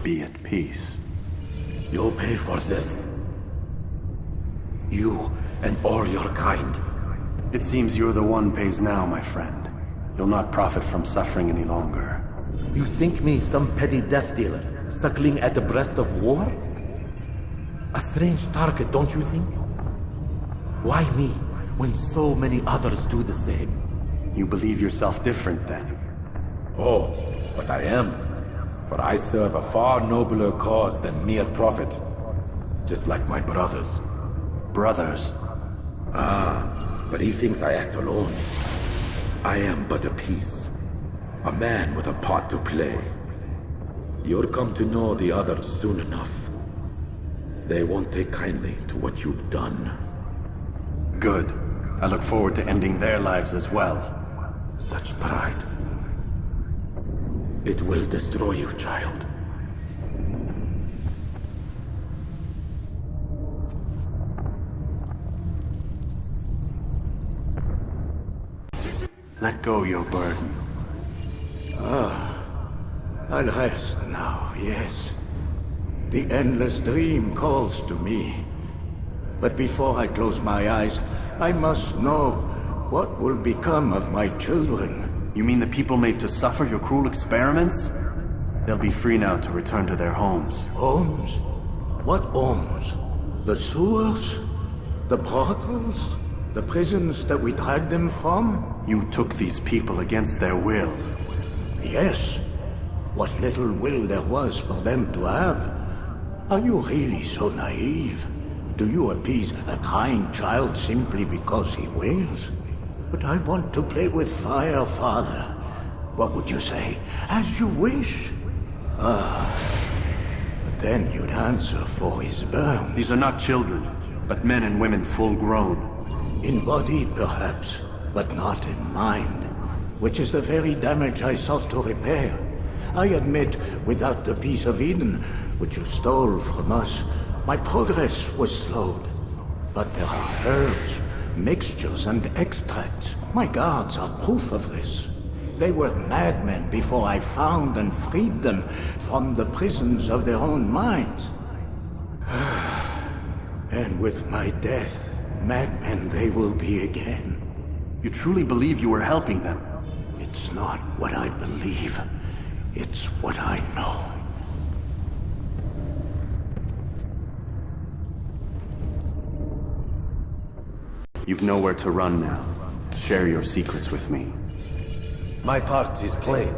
Be at peace. You'll pay for this. You and all your kind. It seems you're the one pays now, my friend. You'll not profit from suffering any longer. You think me some petty death dealer, suckling at the breast of war? A strange target, don't you think? Why me, when so many others do the same? You believe yourself different, then? Oh, but I am. For I serve a far nobler cause than mere profit. Just like my brothers. Brothers? Ah, but he thinks I act alone. I am but a piece. A man with a part to play. You'll come to know the others soon enough. They won't take kindly to what you've done. Good. I look forward to ending their lives as well. Such pride. It will destroy you, child. Let go your burden. I'll rest now, yes. The endless dream calls to me. But before I close my eyes, I must know what will become of my children. You mean the people made to suffer your cruel experiments? They'll be free now to return to their homes. Homes? What homes? The sewers? The brothels? The prisons that we dragged them from? You took these people against their will. Yes. What little will there was for them to have. Are you really so naive? Do you appease a crying child simply because he wails? But I want to play with fire, Father. What would you say? As you wish. But then you'd answer for his burns. These are not children, but men and women full grown. In body, perhaps, but not in mind. Which is the very damage I sought to repair. I admit, without the piece of Eden, which you stole from us, my progress was slowed. But there are herbs, mixtures, and extracts. My guards are proof of this. They were madmen before I found and freed them from the prisons of their own minds. And with my death, madmen they will be again. You truly believe you were helping them? It's not what I believe. It's what I know. You've nowhere to run now. Share your secrets with me. My part is plain.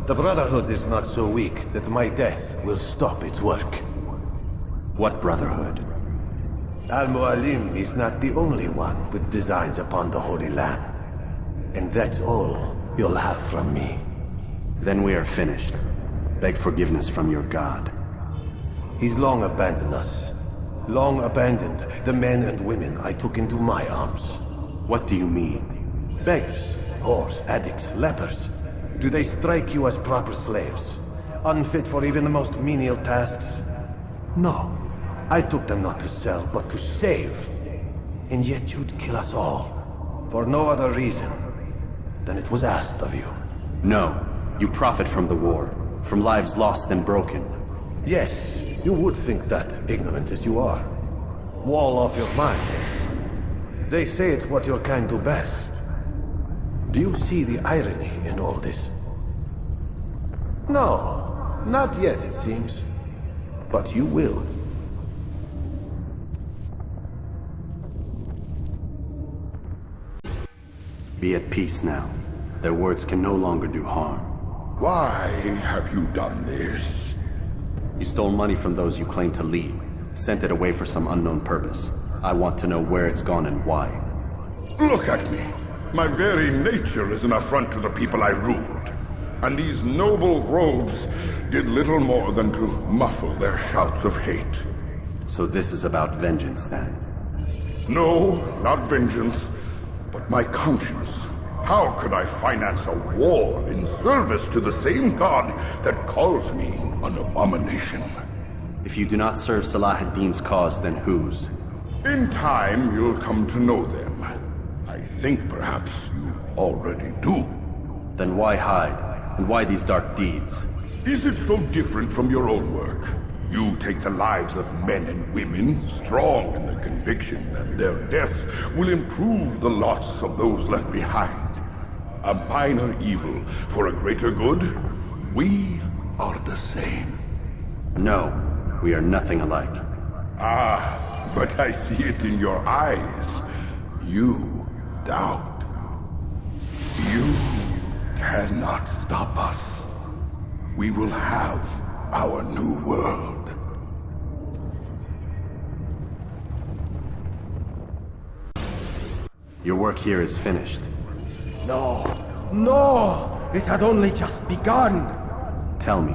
The Brotherhood is not so weak that my death will stop its work. What Brotherhood? Al-Mualim is not the only one with designs upon the Holy Land. And that's all you'll have from me. Then we are finished. Beg forgiveness from your god. He's long abandoned us. Long abandoned the men and women I took into my arms. What do you mean? Beggars, whores, addicts, lepers. Do they strike you as proper slaves? Unfit for even the most menial tasks? No. I took them not to sell, but to save. And yet you'd kill us all. For no other reason than it was asked of you. No. You profit from the war. From lives lost and broken. Yes, you would think that, ignorant as you are. Wall off your mind. They say it's what your kind do best. Do you see the irony in all this? No, not yet, it seems. But you will. Be at peace now. Their words can no longer do harm. Why have you done this? You stole money from those you claim to lead. Sent it away for some unknown purpose. I want to know where it's gone and why. Look at me. My very nature is an affront to the people I ruled. And these noble robes did little more than to muffle their shouts of hate. So this is about vengeance, then? No, not vengeance, but my conscience. How could I finance a war in service to the same god that calls me an abomination? If you do not serve Salah ad-Din's cause, then whose? In time, you'll come to know them. I think perhaps you already do. Then why hide? And why these dark deeds? Is it so different from your own work? You take the lives of men and women, strong in the conviction that their deaths will improve the lots of those left behind. A minor evil for a greater good? We are the same. No, we are nothing alike. Ah, but I see it in your eyes. You doubt. You cannot stop us. We will have our new world. Your work here is finished. No, no! It had only just begun! Tell me,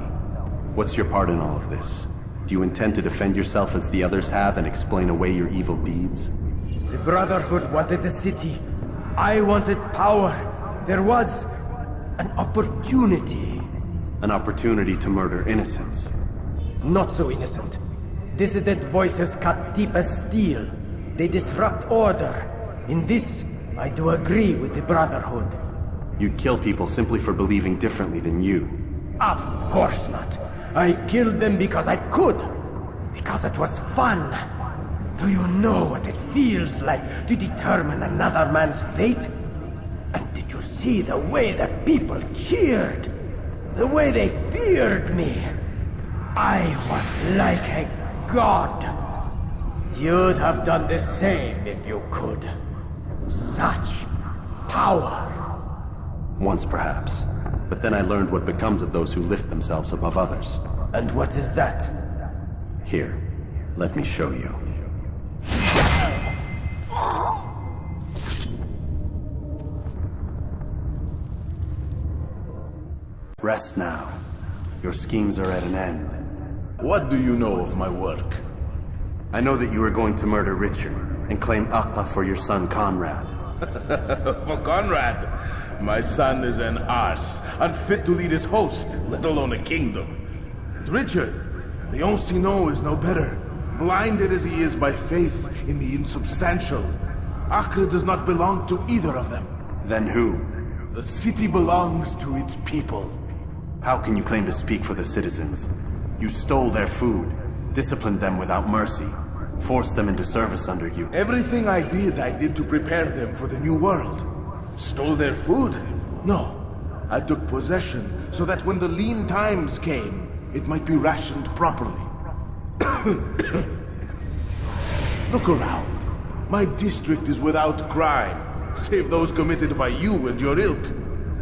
what's your part in all of this? Do you intend to defend yourself as the others have and explain away your evil deeds? The Brotherhood wanted the city. I wanted power. There was an opportunity. An opportunity to murder innocents. Not so innocent. Dissident voices cut deep as steel. They disrupt order. In this, I do agree with the Brotherhood. You'd kill people simply for believing differently than you. Of course not. I killed them because I could. Because it was fun. Do you know what it feels like to determine another man's fate? And did you see the way the people cheered? The way they feared me? I was like a god. You'd have done the same if you could. Such power. Once perhaps. But then I learned what becomes of those who lift themselves above others. And what is that? Here, let me show you. Rest now. Your schemes are at an end. What do you know of my work? I know that you are going to murder Richard and claim Akla for your son Conrad. For Conrad, my son is an arse, unfit to lead his host, let alone a kingdom. And Richard, the Ancient is no better, blinded as he is by faith in the insubstantial. Acre does not belong to either of them. Then who? The city belongs to its people. How can you claim to speak for the citizens? You stole their food, disciplined them without mercy, forced them into service under you. Everything I did to prepare them for the new world. Stole their food? No. I took possession so that when the lean times came, it might be rationed properly. Look around. My district is without crime, save those committed by you and your ilk.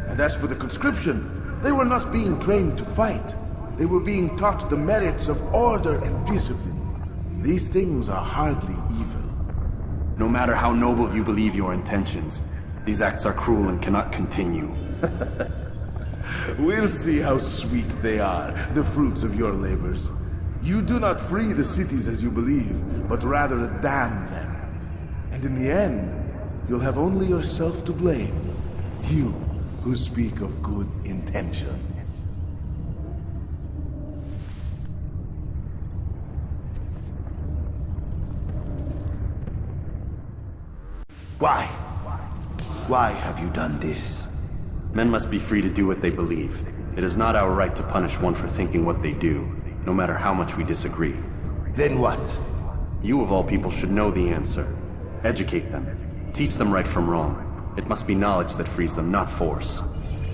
And as for the conscription, they were not being trained to fight. They were being taught the merits of order and discipline. These things are hardly evil. No matter how noble you believe your intentions, these acts are cruel and cannot continue. We'll see how sweet they are, the fruits of your labors. You do not free the cities as you believe, but rather damn them. And in the end, you'll have only yourself to blame. You who speak of good intentions. Why? Why have you done this? Men must be free to do what they believe. It is not our right to punish one for thinking what they do, no matter how much we disagree. Then what? You of all people should know the answer. Educate them. Teach them right from wrong. It must be knowledge that frees them, not force.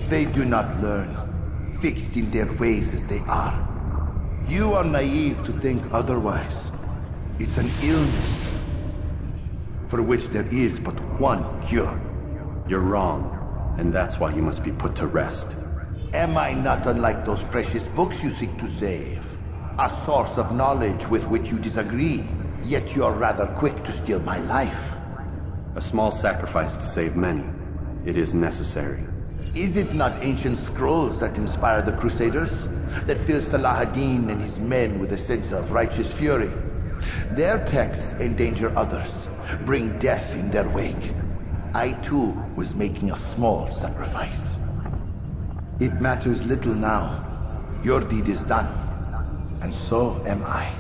They do not learn, fixed in their ways as they are. You are naive to think otherwise. It's an illness, for which there is but one cure. You're wrong, and that's why you must be put to rest. Am I not unlike those precious books you seek to save? A source of knowledge with which you disagree, yet you're rather quick to steal my life. A small sacrifice to save many. It is necessary. Is it not ancient scrolls that inspire the Crusaders? That fill Salah ad-Din and his men with a sense of righteous fury? Their texts endanger others, bring death in their wake. I too was making a small sacrifice. It matters little now. Your deed is done, and so am I.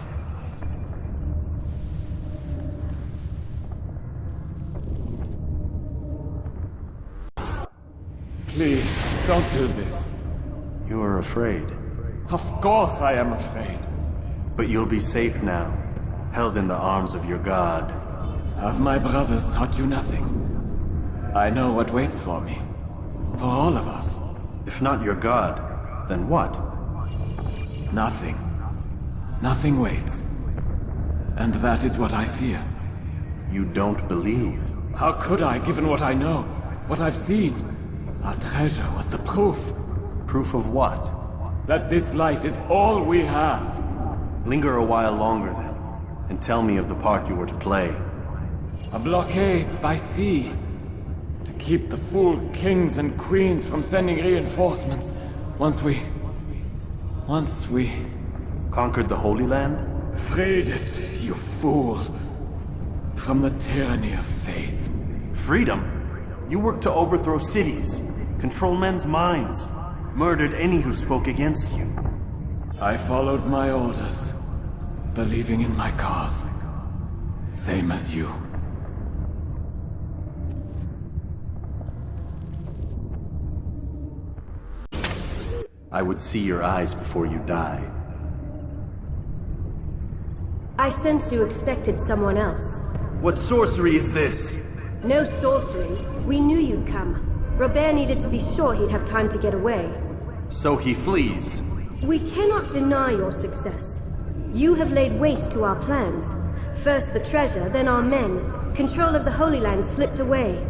Please, don't do this. You are afraid. Of course I am afraid. But you'll be safe now, held in the arms of your god. Have my brothers taught you nothing? I know what waits for me. For all of us. If not your god, then what? Nothing. Nothing waits. And that is what I fear. You don't believe. How could I, given what I know? What I've seen? Our treasure was the proof. Proof of what? That this life is all we have. Linger a while longer then, and tell me of the part you were to play. A blockade by sea. To keep the fool kings and queens from sending reinforcements. Once we... Conquered the Holy Land? Freed it, you fool. From the tyranny of faith. Freedom? You worked to overthrow cities, control men's minds, murdered any who spoke against you. I followed my orders, believing in my cause. Same as you. I would see your eyes before you die. I sense you expected someone else. What sorcery is this? No sorcery. We knew you'd come. Robert needed to be sure he'd have time to get away. So he flees. We cannot deny your success. You have laid waste to our plans. First the treasure, then our men. Control of the Holy Land slipped away.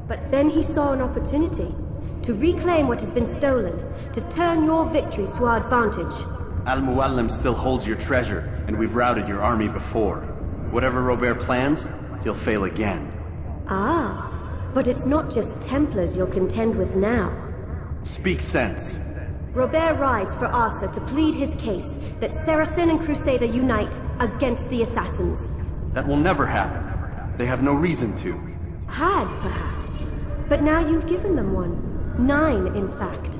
But then he saw an opportunity. To reclaim what has been stolen. To turn your victories to our advantage. Al-Muallim still holds your treasure, and we've routed your army before. Whatever Robert plans, he'll fail again. Ah, but it's not just Templars you'll contend with now. Speak sense. Robert rides for Arsa to plead his case that Saracen and Crusader unite against the Assassins. That will never happen. They have no reason to. Had, perhaps. But now you've given them one. 9, in fact.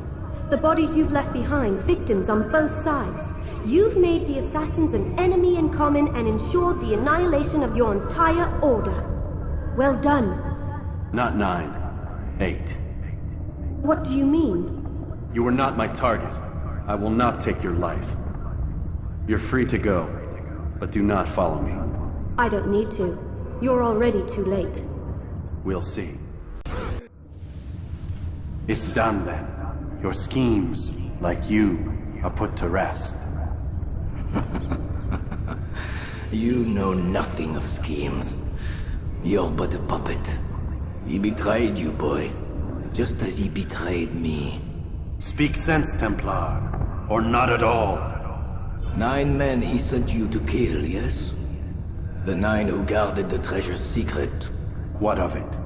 The bodies you've left behind, victims on both sides. You've made the Assassins an enemy in common and ensured the annihilation of your entire order. Well done. Not 9. 8. What do you mean? You were not my target. I will not take your life. You're free to go, but do not follow me. I don't need to. You're already too late. We'll see. It's done then. Your schemes, like you, are put to rest. You know nothing of schemes. You're but a puppet. He betrayed you, boy. Just as he betrayed me. Speak sense, Templar. Or not at all. 9 men he sent you to kill, yes? The 9 who guarded the treasure's secret. What of it?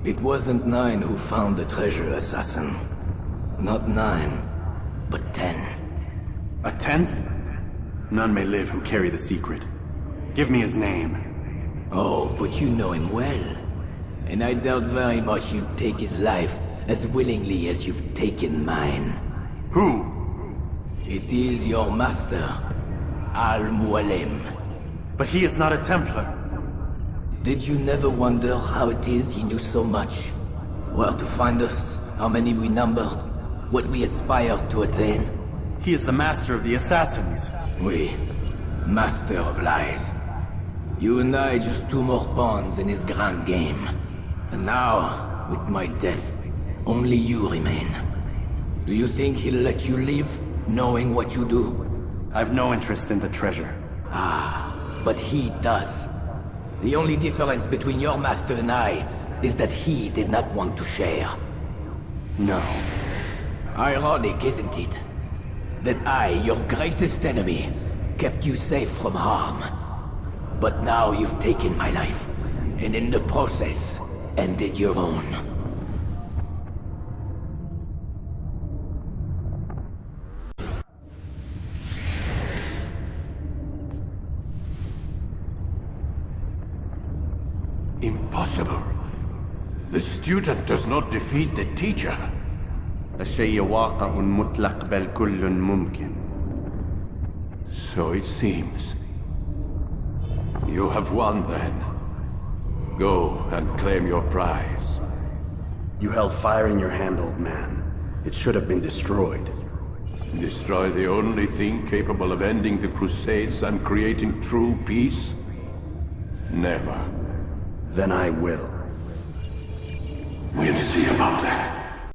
It wasn't 9 who found the treasure, assassin. Not 9, but 10. A 10th? None may live who carry the secret. Give me his name. Oh, but you know him well. And I doubt very much you'd take his life as willingly as you've taken mine. Who? It is your master, Al-Muallim. But he is not a Templar. Did you never wonder how it is he knew so much? Where to find us, how many we numbered, what we aspired to attain? He is the master of the Assassins. We, master of lies. You and I just 2 more pawns in his grand game. And now, with my death, only you remain. Do you think he'll let you live, knowing what you do? I've no interest in the treasure. Ah, but he does. The only difference between your master and I is that he did not want to share. No. Ironic, isn't it? That I, your greatest enemy, kept you safe from harm. But now you've taken my life, and in the process, ended your own. Impossible. The student does not defeat the teacher. الشيء واقع مطلق بل كل ممكن. So it seems. You have won then. Go and claim your prize. You held fire in your hand, old man. It should have been destroyed. Destroy the only thing capable of ending the Crusades and creating true peace? Never. Then I will. We'll see about that.